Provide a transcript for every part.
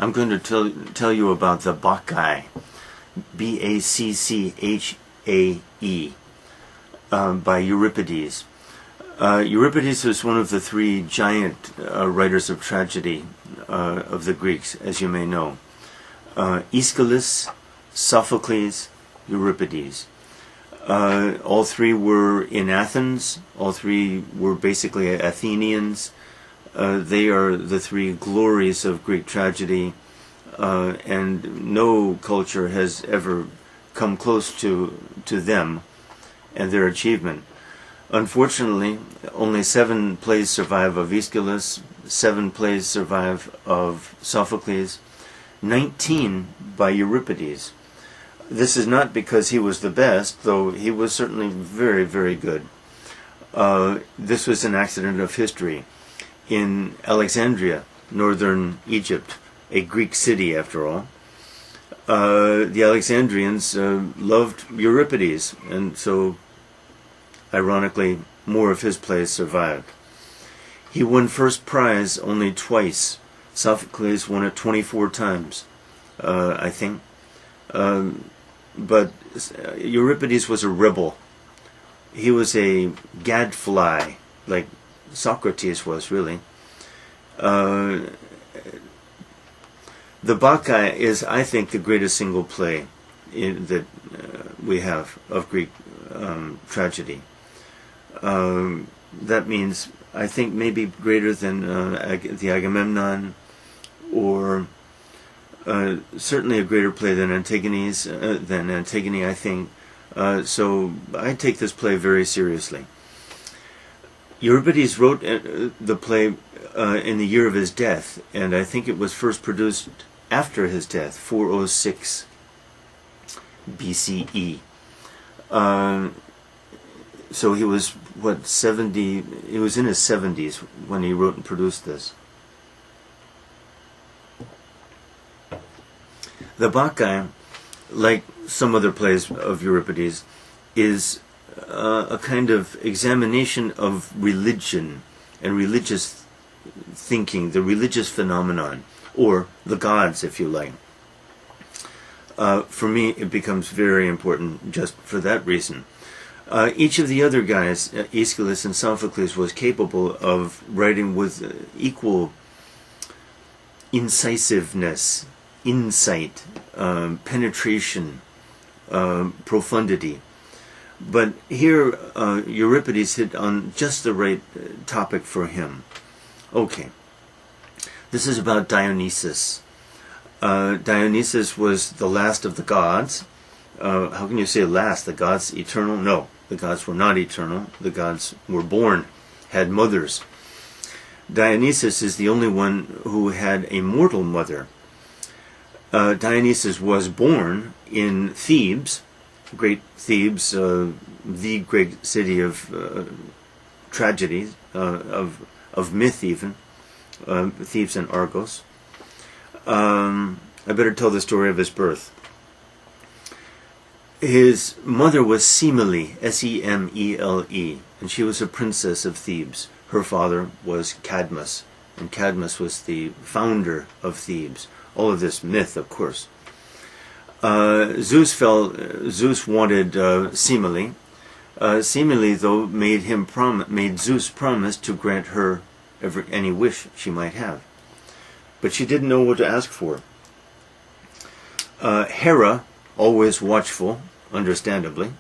I'm going to tell you about the Bacchae, B-A-C-C-H-A-E, by Euripides. Euripides was one of the three giant writers of tragedy of the Greeks, as you may know. Aeschylus, Sophocles, Euripides. All three were in Athens. All three were basically Athenians. They are the three glories of Greek tragedy, and no culture has ever come close to them and their achievement. Unfortunately, only 7 plays survive of Aeschylus, 7 plays survive of Sophocles, 19 by Euripides. This is not because he was the best, though he was certainly very, very good. This was an accident of history. In Alexandria, northern Egypt, a Greek city after all, the Alexandrians loved Euripides, and so, ironically, more of his plays survived. He won first prize only twice. Sophocles won it 24 times, I think. But Euripides was a rebel. He was a gadfly, like Socrates was, really. The Bacchae is, I think, the greatest single play that we have of Greek tragedy. That means, I think, maybe greater than the Agamemnon, or certainly a greater play than Antigone, I think. So I take this play very seriously. Euripides wrote the play in the year of his death, and I think it was first produced after his death, 406 BCE. So he was, 70? He was in his 70s when he wrote and produced this. The Bacchae, like some other plays of Euripides, is a kind of examination of religion and religious thinking, the religious phenomenon, or the gods, if you like. For me, it becomes very important just for that reason. Each of the other guys, Aeschylus and Sophocles, was capable of writing with equal incisiveness, insight, penetration, profundity. But here, Euripides hit on just the right topic for him. Okay. This is about Dionysus. Dionysus was the last of the gods. How can you say last? The gods eternal? No, the gods were not eternal. The gods were born, had mothers. Dionysus is the only one who had a mortal mother. Dionysus was born in Thebes, great Thebes, the great city of tragedies, of myth even, Thebes and Argos. I better tell the story of his birth. His mother was Semele, S-E-M-E-L-E, and she was a princess of Thebes. Her father was Cadmus, and Cadmus was the founder of Thebes. All of this myth, of course. Zeus wanted Semele. Semele, though, made Zeus promise to grant her any wish she might have. But she didn't know what to ask for. Hera, always watchful, understandably,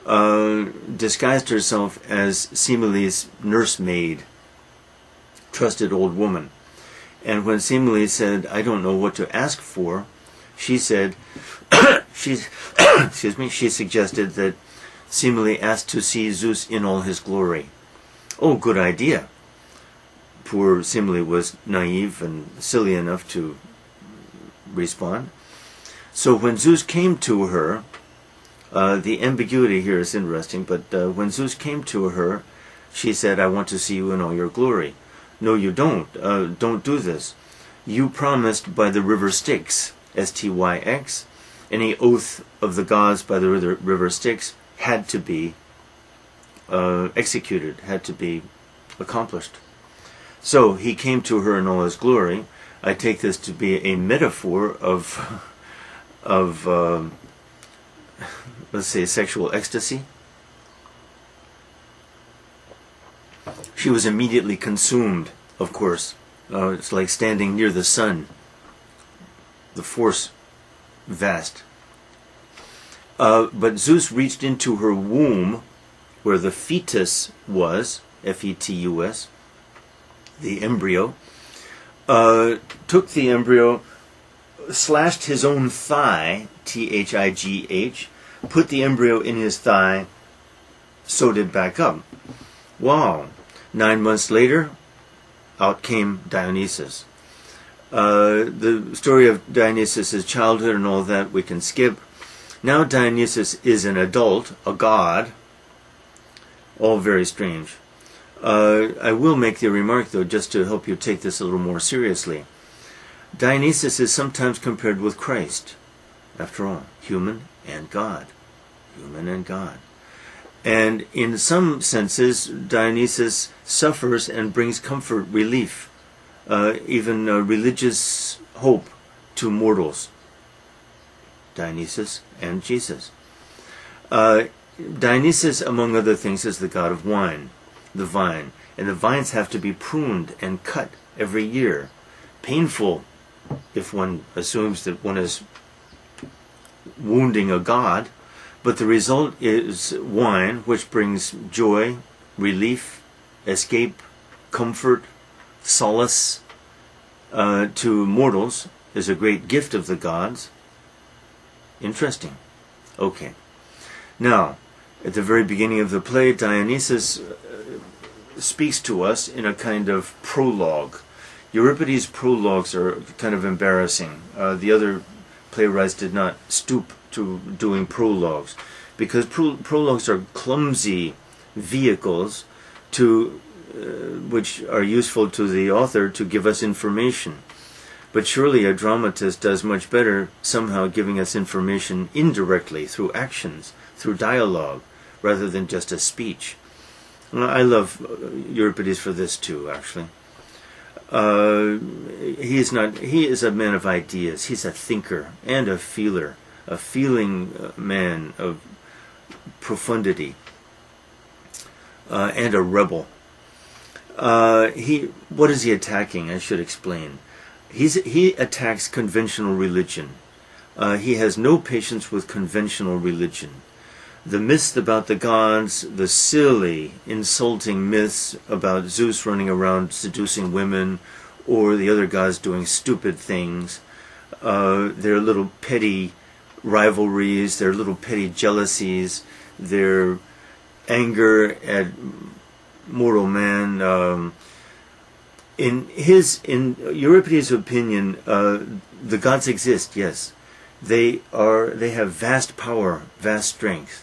disguised herself as Semele's nursemaid, trusted old woman. And when Semele said, "I don't know what to ask for," she said, she suggested that Semele asked to see Zeus in all his glory. Oh, good idea. Poor Semele was naive and silly enough to respond. So when Zeus came to her, the ambiguity here is interesting, but when Zeus came to her, she said, "I want to see you in all your glory." "No, you don't. Don't do this. You promised by the river Styx, S-T-Y-X. Any oath of the gods by the river Styx had to be executed, had to be accomplished." So he came to her in all his glory. I take this to be a metaphor of let's say, sexual ecstasy. She was immediately consumed, of course. It's like standing near the sun. The force vast. But Zeus reached into her womb, where the fetus was, F-E-T-U-S, the embryo, took the embryo, slashed his own thigh, T-H-I-G-H, put the embryo in his thigh, sewed it back up. Wow. 9 months later, out came Dionysus. The story of Dionysus' childhood and all that we can skip. Now Dionysus is an adult, a god. All very strange. I will make the remark, though, just to help you take this a little more seriously. Dionysus is sometimes compared with Christ. After all, human and God. Human and God. And in some senses, Dionysus suffers and brings comfort, relief, even religious hope to mortals. Dionysus and Jesus. Dionysus, among other things, is the god of wine, the vine. And the vines have to be pruned and cut every year. Painful, if one assumes that one is wounding a god. But the result is wine, which brings joy, relief, escape, comfort, solace to mortals, is a great gift of the gods. Interesting. Okay. Now, at the very beginning of the play, Dionysus speaks to us in a kind of prologue. Euripides' prologues are kind of embarrassing. The other playwrights did not stoop to doing prologues, because prologues are clumsy vehicles to which are useful to the author to give us information. But surely a dramatist does much better somehow giving us information indirectly through actions, through dialogue, rather than just a speech. I love Euripides for this too, actually. He is a man of ideas. He's a thinker and a feeler, a feeling man of profundity, and a rebel. What is he attacking? I should explain. He attacks conventional religion. He has no patience with conventional religion. The myths about the gods, the silly, insulting myths about Zeus running around seducing women, or the other gods doing stupid things, their little petty rivalries, their little petty jealousies, their anger at mortal man. In Euripides' opinion, the gods exist, yes. They have vast power, vast strength,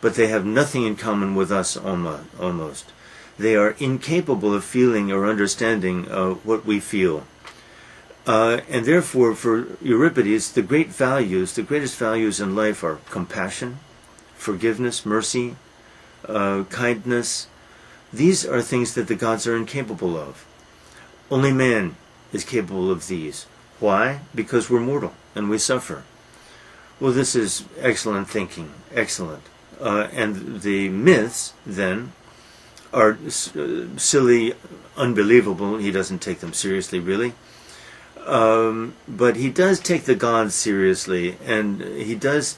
but they have nothing in common with us almost. They are incapable of feeling or understanding what we feel. And therefore, for Euripides, the greatest values in life are compassion, forgiveness, mercy, kindness. These are things that the gods are incapable of. Only man is capable of these. Why? Because we're mortal and we suffer. Well, this is excellent thinking. Excellent. And the myths, then, are silly, unbelievable. He doesn't take them seriously, really. But he does take the gods seriously, and he does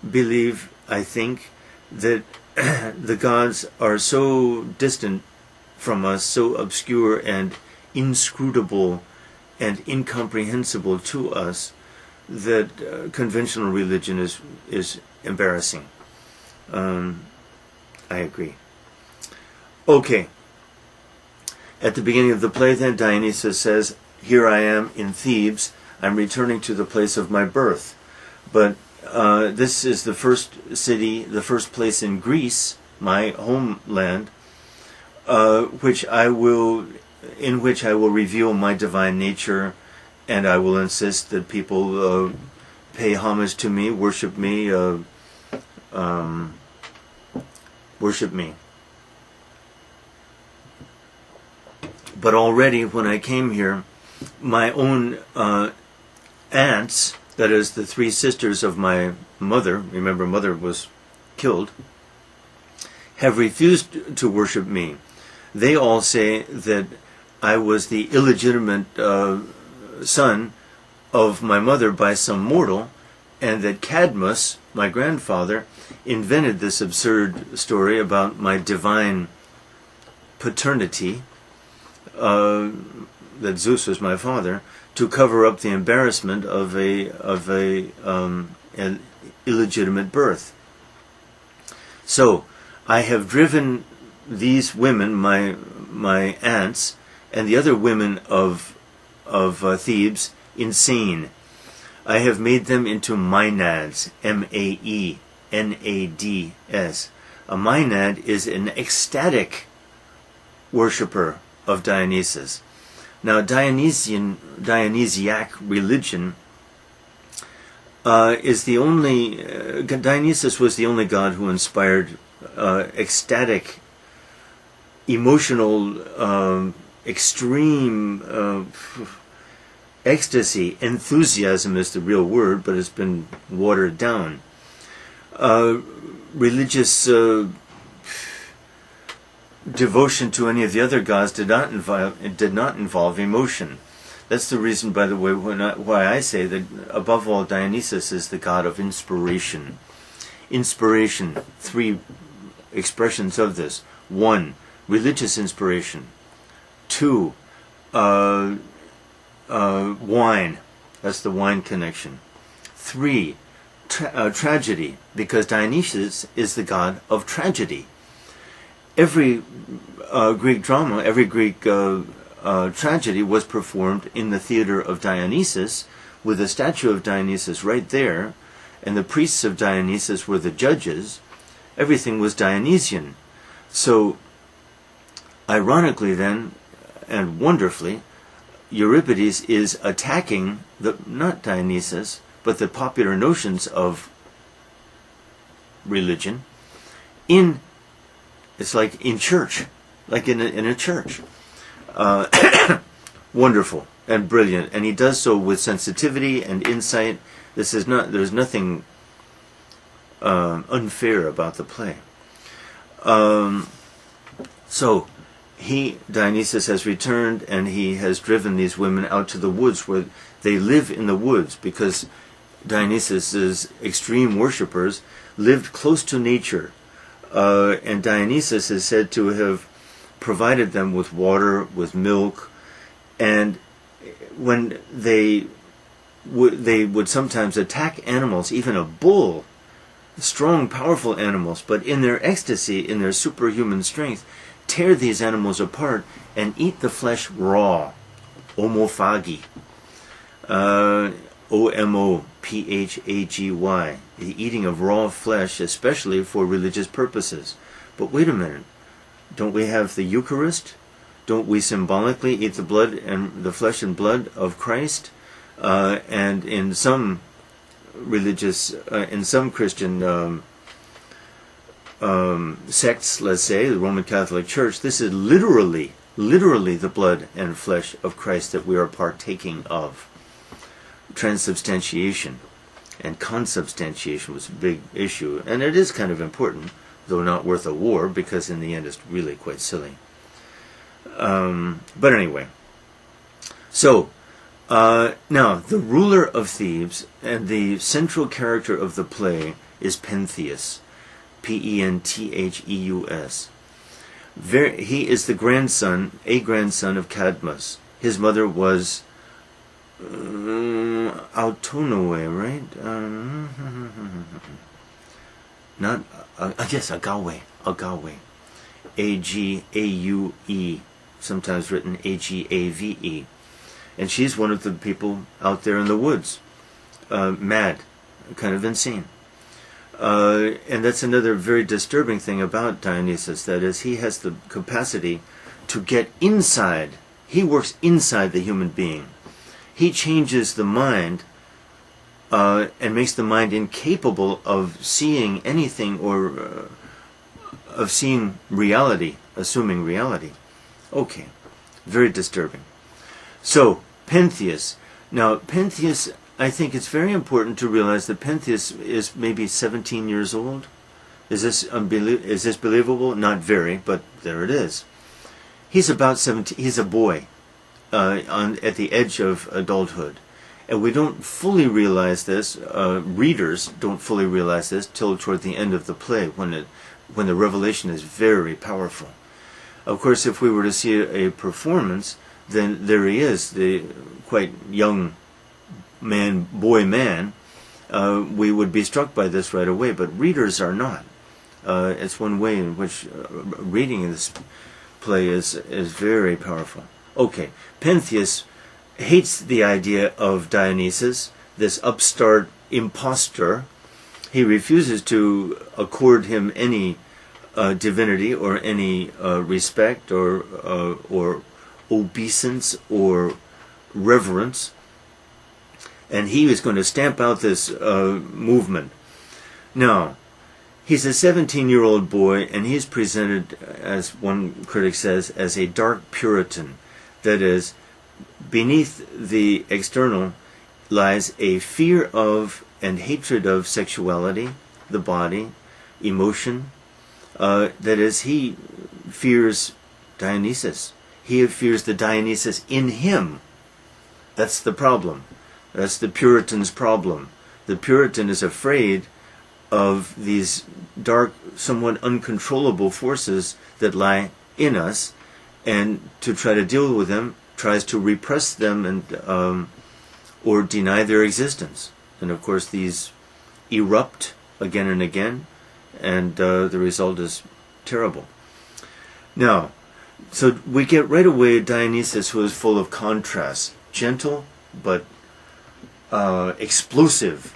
believe, I think, that the gods are so distant from us, so obscure and inscrutable and incomprehensible to us, that conventional religion is embarrassing. I agree. Okay. At the beginning of the play, then, Dionysus says, "Here I am in Thebes. I'm returning to the place of my birth." But this is the first city, the first place in Greece, my homeland, in which I will reveal my divine nature, and I will insist that people pay homage to me, worship me, But already when I came here, my own aunts, that is, the three sisters of my mother, remember mother was killed, have refused to worship me. They all say that I was the illegitimate son of my mother by some mortal, and that Cadmus, my grandfather, invented this absurd story about my divine paternity, that Zeus was my father, to cover up the embarrassment of an illegitimate birth. So I have driven these women, my aunts, and the other women of Thebes, insane. I have made them into maenads, M-A-E-N-A-D-S. A maenad is an ecstatic worshipper of Dionysus. Now, Dionysiac religion is the only... Dionysus was the only god who inspired ecstatic, emotional, extreme ecstasy. Enthusiasm is the real word, but it's been watered down. Religious devotion to any of the other gods did not involve emotion. That's the reason, by the way, why I say that above all Dionysus is the god of inspiration. Inspiration, three expressions of this. 1, religious inspiration. 2, wine. That's the wine connection. 3, tragedy, because Dionysus is the god of tragedy. Every Greek drama, every Greek tragedy was performed in the theater of Dionysus, with a statue of Dionysus right there, and the priests of Dionysus were the judges. Everything was Dionysian. So, ironically then, and wonderfully, Euripides is attacking not Dionysus, but the popular notions of religion it's like in church, like in a church. Wonderful and brilliant, and he does so with sensitivity and insight. There's nothing unfair about the play. So Dionysus has returned, and he has driven these women out to the woods, where they live in the woods, because Dionysus's extreme worshippers lived close to nature. And Dionysus is said to have provided them with water, with milk, and when they would sometimes attack animals, even a bull, strong, powerful animals, but in their ecstasy, in their superhuman strength, tear these animals apart and eat the flesh raw. Omophagy. O-M-O-P-H-A-G-Y. The eating of raw flesh, especially for religious purposes. But wait a minute. Don't we have the Eucharist? Don't we symbolically eat the blood and the flesh and blood of Christ? And in some religious, in some Christian sects, let's say, the Roman Catholic Church, this is literally the blood and flesh of Christ that we are partaking of. Transubstantiation and consubstantiation was a big issue, and it is kind of important, though not worth a war, because in the end it's really quite silly. But anyway, so now the ruler of Thebes and the central character of the play is Pentheus, P-E-N-T-H-E-U-S. He is a grandson of Cadmus. His mother was Autonoe, right? Not, yes, Agawe. A-G-A-U-E, sometimes written A-G-A-V-E. And she's one of the people out there in the woods, mad, kind of insane. And that's another very disturbing thing about Dionysus, that is, he has the capacity to get inside. He works inside the human being. He changes the mind and makes the mind incapable of seeing anything or of seeing reality, assuming reality. Okay, very disturbing. So, Pentheus. Now, Pentheus, I think it's very important to realize that Pentheus is maybe 17 years old. Is this believable? Not very, but there it is. He's about 17. He's a boy at the edge of adulthood. And we don't fully realize this, readers don't fully realize this till toward the end of the play, when the revelation is very powerful. Of course, if we were to see a performance, then there he is, the quite young boy man. We would be struck by this right away, but readers are not. It's one way in which reading this play is very powerful. Okay, Pentheus hates the idea of Dionysus, this upstart impostor. He refuses to accord him any divinity or any respect or obeisance or reverence, and he is going to stamp out this movement. Now, he's a 17-year-old boy, and he's presented, as one critic says, as a dark Puritan. That is, beneath the external lies a fear of and hatred of sexuality, the body, emotion. That is, he fears Dionysus. He fears the Dionysus in him. That's the problem. That's the Puritan's problem. The Puritan is afraid of these dark, somewhat uncontrollable forces that lie in us, and to try to deal with them tries to repress them and or deny their existence. And of course these erupt again and again, and the result is terrible. Now, so we get right away Dionysus, who is full of contrasts, gentle but explosive,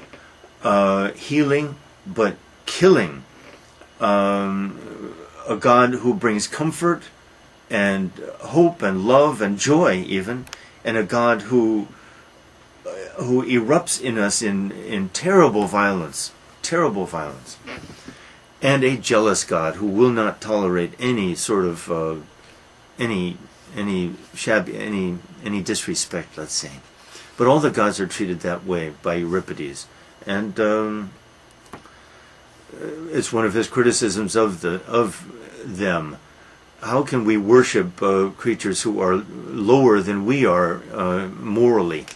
healing but killing, a God who brings comfort and hope and love and joy even, and a God who erupts in us in terrible violence, and a jealous God who will not tolerate any sort of any disrespect, let's say. But all the gods are treated that way by Euripides, and it's one of his criticisms of them. How can we worship creatures who are lower than we are morally,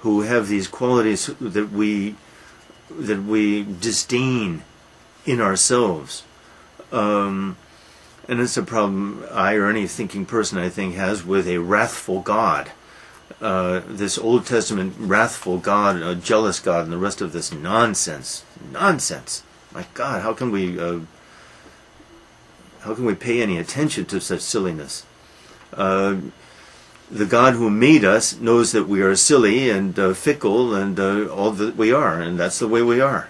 who have these qualities that we disdain in ourselves? And it's a problem I or any thinking person, I think, has with a wrathful God. This Old Testament wrathful God, a jealous God, and the rest of this nonsense. My God, how can we pay any attention to such silliness? The God who made us knows that we are silly and fickle and all that we are, and that's the way we are.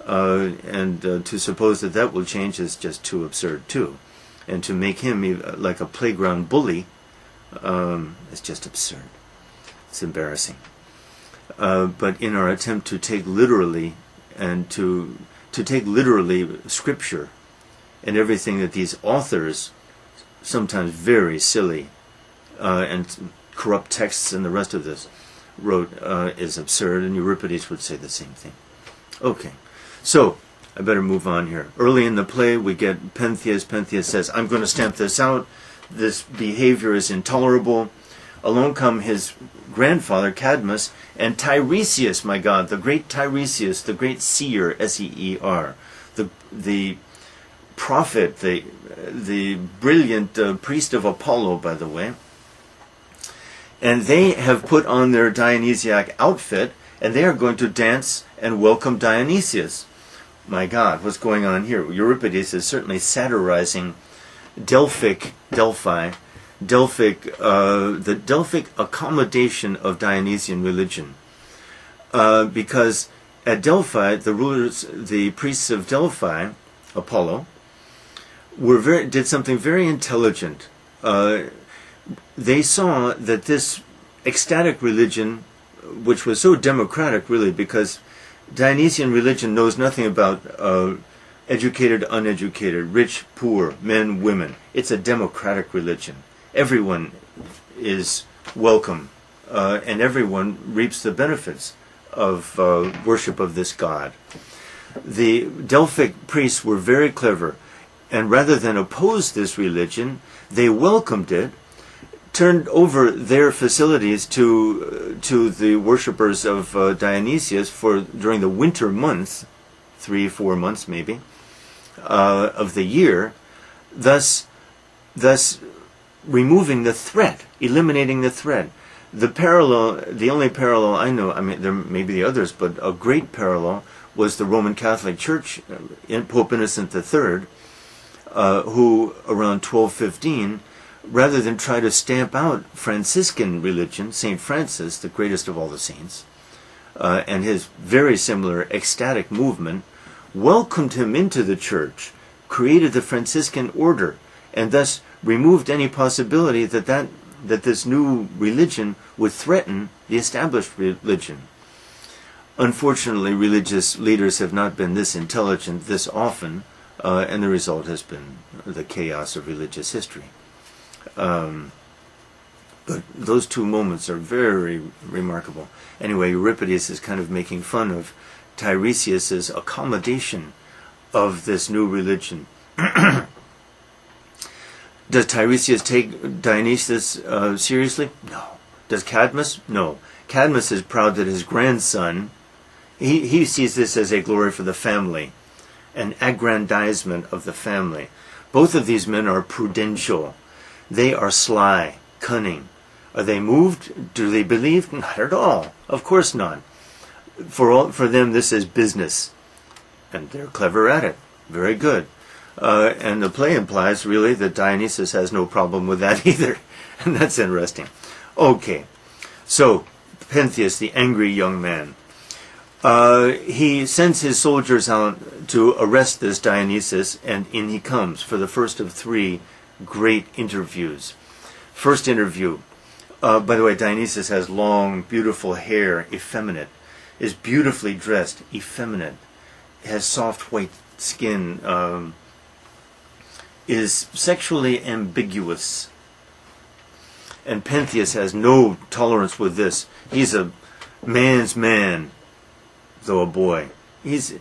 And to suppose that that will change is just too absurd too. And to make him like a playground bully is just absurd. It's embarrassing. But in our attempt to take literally and to take literally Scripture and everything that these authors, sometimes very silly and corrupt texts and the rest of this, wrote is absurd, and Euripides would say the same thing. Okay, so I better move on here. Early in the play we get Pentheus. Pentheus says, I'm going to stamp this out. This behavior is intolerable. Along come his grandfather Cadmus and Tiresias, my God, the great Tiresias, the great seer, S-E-E-R, the prophet, the brilliant priest of Apollo, by the way. And they have put on their Dionysiac outfit, and they are going to dance and welcome Dionysius. My God, what's going on here? Euripides is certainly satirizing the Delphic accommodation of Dionysian religion. Because at Delphi, the priests of Delphi, Apollo, did something very intelligent. They saw that this ecstatic religion, which was so democratic really, because Dionysian religion knows nothing about educated, uneducated, rich, poor, men, women. It's a democratic religion. Everyone is welcome and everyone reaps the benefits of worship of this god. The Delphic priests were very clever, and rather than oppose this religion, they welcomed it, turned over their facilities to the worshippers of Dionysius during the winter months, 3-4 months maybe, of the year, thus removing the threat, eliminating the threat. The only parallel I know, I mean there may be others, but a great parallel was the Roman Catholic Church in Pope Innocent III, who around 1215, rather than try to stamp out Franciscan religion, St. Francis, the greatest of all the saints, and his very similar ecstatic movement, welcomed him into the church, created the Franciscan order, and thus removed any possibility that this new religion would threaten the established religion. Unfortunately, religious leaders have not been this intelligent this often, and the result has been the chaos of religious history. But those two moments are very remarkable. Anyway, Euripides is kind of making fun of Tiresias's accommodation of this new religion. Does Tiresias take Dionysus seriously? No. Does Cadmus? No. Cadmus is proud that his grandson, he sees this as a glory for the family, an aggrandizement of the family. Both of these men are prudential. They are sly, cunning. Are they moved? Do they believe? Not at all. Of course not. For them, this is business. And they're clever at it. Very good. And the play implies, really, that Dionysus has no problem with that either. And that's interesting. Okay. So, Pentheus, the angry young man, he sends his soldiers out to arrest this Dionysus, and in he comes for the first of 3 great interviews. First interview. By the way, Dionysus has long, beautiful hair, effeminate, is beautifully dressed, effeminate, has soft white skin, is sexually ambiguous. And Pentheus has no tolerance with this. He's a man's man, though a boy. He's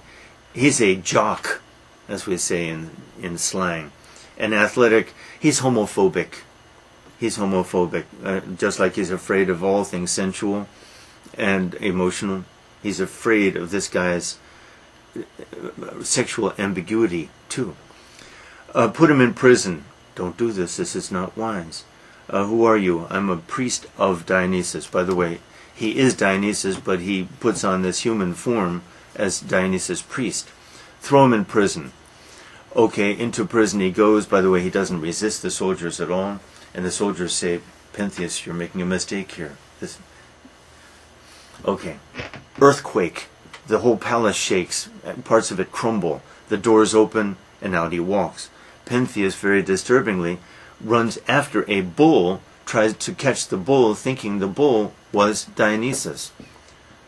a jock, as we say in slang. And athletic, he's homophobic. He's homophobic, just like he's afraid of all things sensual and emotional. He's afraid of this guy's sexual ambiguity, too. Put him in prison. Don't do this. This is not wise. Who are you? I'm a priest of Dionysus. By the way, he is Dionysus, but he puts on this human form as Dionysus priest. Throw him in prison. Okay, into prison he goes. By the way, he doesn't resist the soldiers at all. And the soldiers say, Pentheus, you're making a mistake here. Okay. Earthquake. The whole palace shakes. Parts of it crumble. The doors open, and out he walks. Pentheus, very disturbingly, runs after a bull, tries to catch the bull, thinking the bull was Dionysus.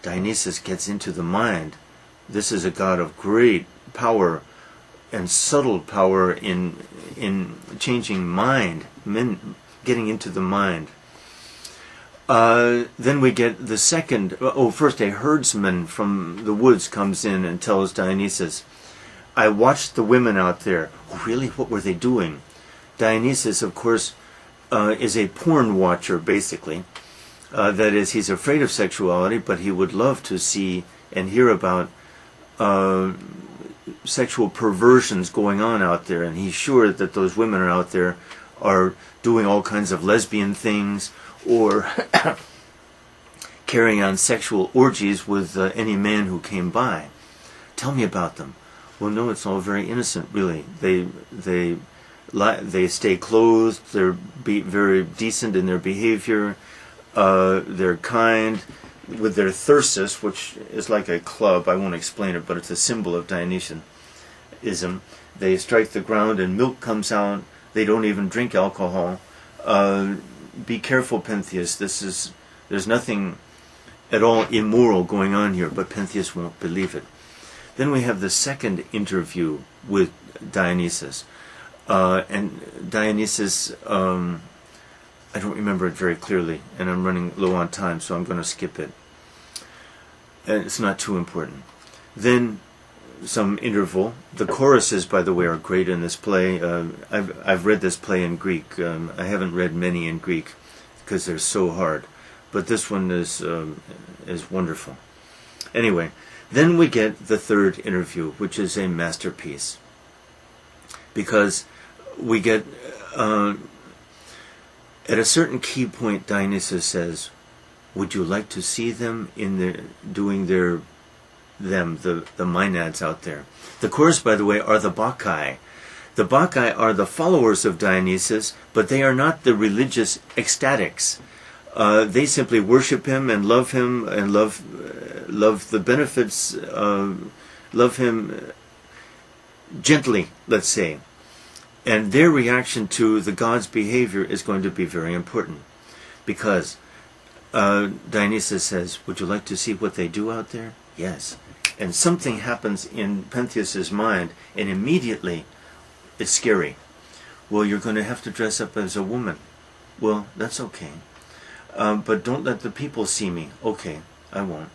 Dionysus gets into the mind. This is a god of great power and subtle power in changing mind, getting into the mind. Then we get the second. First a herdsman from the woods comes in and tells Dionysus, I watched the women out there. Oh, really? What were they doing? Dionysus, of course, is a porn watcher, basically. That is, he's afraid of sexuality, but he would love to see and hear about sexual perversions going on out there, and he's sure that those women are out there are doing all kinds of lesbian things or carrying on sexual orgies with any man who came by. Tell me about them. Well, no, it's all very innocent, really. They stay clothed. They're very decent in their behavior. They're kind. With their thyrsus, which is like a club, I won't explain it, but it's a symbol of Dionysianism. They strike the ground and milk comes out. They don't even drink alcohol. Be careful, Pentheus. There's nothing at all immoral going on here, but Pentheus won't believe it. Then we have the second interview with Dionysus. And Dionysus I don't remember it very clearly, and I'm running low on time, so I'm going to skip it. And it's not too important. Then some interval. The choruses, by the way, are great in this play. I've read this play in Greek. I haven't read many in Greek because they're so hard, but this one is wonderful. Anyway, then we get the third interview, which is a masterpiece, because we get at a certain key point, Dionysus says, "Would you like to see them in their doing their the maenads out there?" The chorus, by the way, are the Bacchae. The Bacchae are the followers of Dionysus, but they are not the religious ecstatics. They simply worship him and love the benefits, love him gently, let's say. And their reaction to the god's behavior is going to be very important, because Dionysus says, "Would you like to see what they do out there?" Yes. And something happens in Pentheus's mind, and immediately it's scary. "Well, you're going to have to dress up as a woman." "Well, that's okay. But don't let the people see me." "Okay, I won't."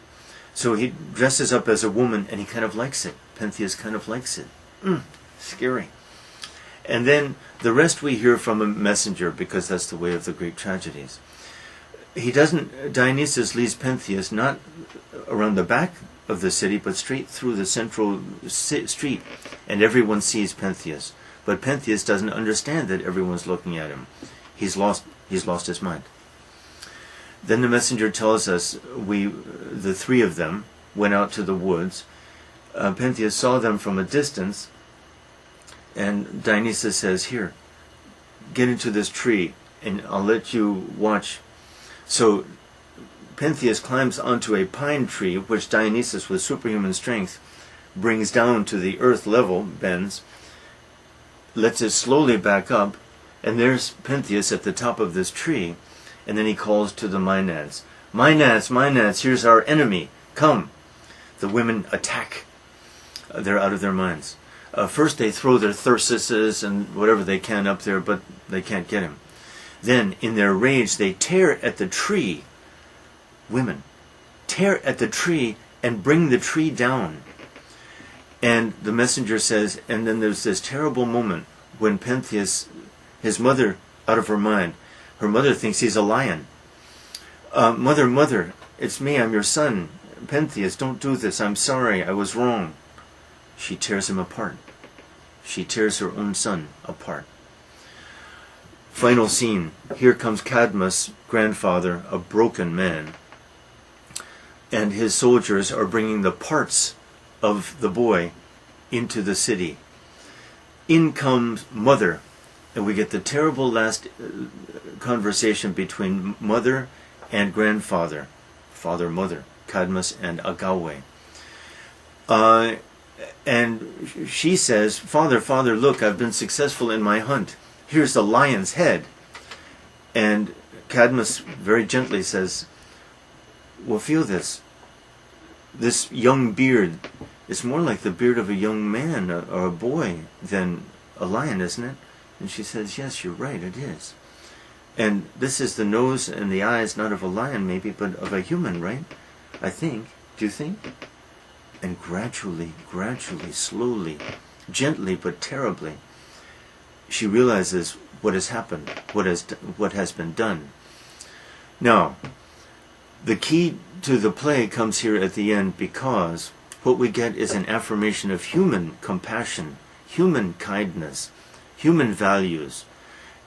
So he dresses up as a woman, and he kind of likes it. Pentheus kind of likes it. Scary. And then the rest we hear from a messenger, because that's the way of the Greek tragedies. Dionysus leads Pentheus not around the back of the city, but straight through the central street, and everyone sees Pentheus. But Pentheus doesn't understand that everyone's looking at him. He's lost his mind. Then the messenger tells us the three of them went out to the woods. Pentheus saw them from a distance, and Dionysus says, "Here, get into this tree, and I'll let you watch." So Pentheus climbs onto a pine tree, which Dionysus, with superhuman strength, brings down to the earth level, bends, lets it slowly back up, and there's Pentheus at the top of this tree, and then he calls to the maenads. "Maenads, maenads, here's our enemy, come." The women attack. They're out of their minds. First they throw their thyrsuses and whatever they can up there, but they can't get him. Then, in their rage, they tear at the tree. Women tear at the tree and bring the tree down. And the messenger says, and then there's this terrible moment when Pentheus, his mother, out of her mind, her mother thinks he's a lion. Mother, mother, it's me, I'm your son. Pentheus, don't do this, I'm sorry, I was wrong." She tears him apart. She tears her own son apart. Final scene. Here comes Cadmus, grandfather, a broken man, and his soldiers are bringing the parts of the boy into the city. In comes mother, and we get the terrible last conversation between mother and grandfather, father, mother, Cadmus and Agawe. And she says, "Father, father, look, I've been successful in my hunt. Here's the lion's head." And Cadmus very gently says, "Well, feel this. This young beard, it's more like the beard of a young man or a boy than a lion, isn't it?" And she says, "Yes, you're right, it is. And this is the nose and the eyes, not of a lion maybe, but of a human, right? I think. Do you think?" And gradually, slowly, gently but terribly, she realizes what has happened, what has been done. Now, the key to the play comes here at the end, because what we get is an affirmation of human compassion, human kindness, human values.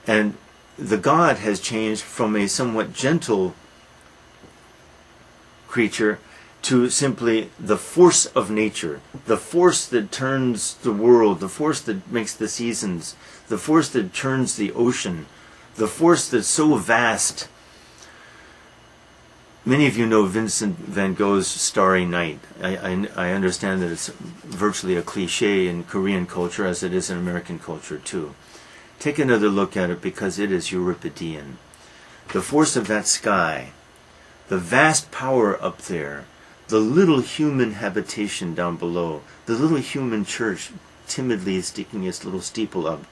And the god has changed from a somewhat gentle creature to simply the force of nature, the force that turns the world, the force that makes the seasons, the force that turns the ocean, the force that's so vast. Many of you know Vincent van Gogh's Starry Night. I understand that it's virtually a cliche in Korean culture, as it is in American culture too. Take another look at it, because it is Euripidean. The force of that sky, the vast power up there, the little human habitation down below, the little human church timidly sticking its little steeple up,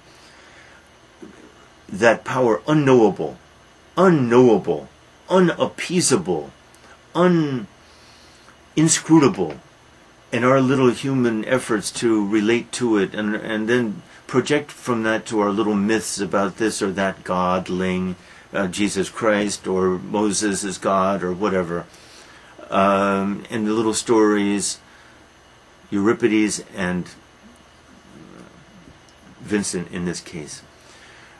that power unknowable unknowable, unappeasable, inscrutable, and our little human efforts to relate to it and then project from that to our little myths about this or that godling, Jesus Christ or Moses is God or whatever, and the little stories, Euripides and Vincent in this case.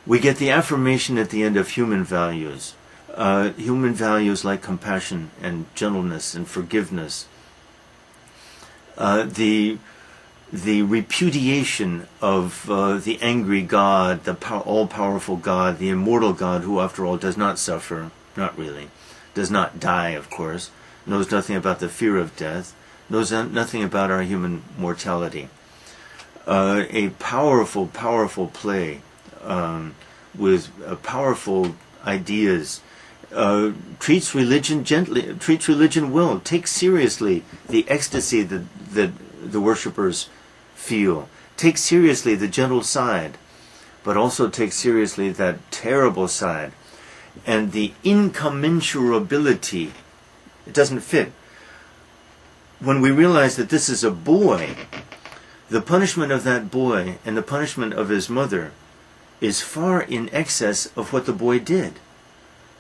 We get the affirmation at the end of human values like compassion and gentleness and forgiveness. The repudiation of the angry God, the all-powerful God, the immortal God who, after all, does not suffer, not really, does not die, of course, knows nothing about the fear of death, knows nothing about our human mortality. A powerful, powerful play with powerful ideas. Treats religion gently, treats religion well, takes seriously the ecstasy that the worshippers feel, takes seriously the gentle side, but also takes seriously that terrible side, and the incommensurability. It doesn't fit. When we realize that this is a boy, the punishment of that boy and the punishment of his mother is far in excess of what the boy did.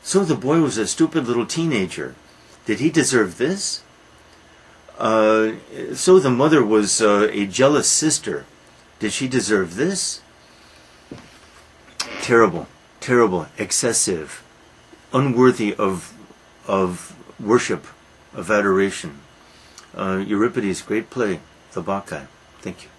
So the boy was a stupid little teenager. Did he deserve this? So the mother was a jealous sister. Did she deserve this? Terrible, terrible, excessive, unworthy of worship, of adoration. Euripides, great play, the Bacchae. Thank you.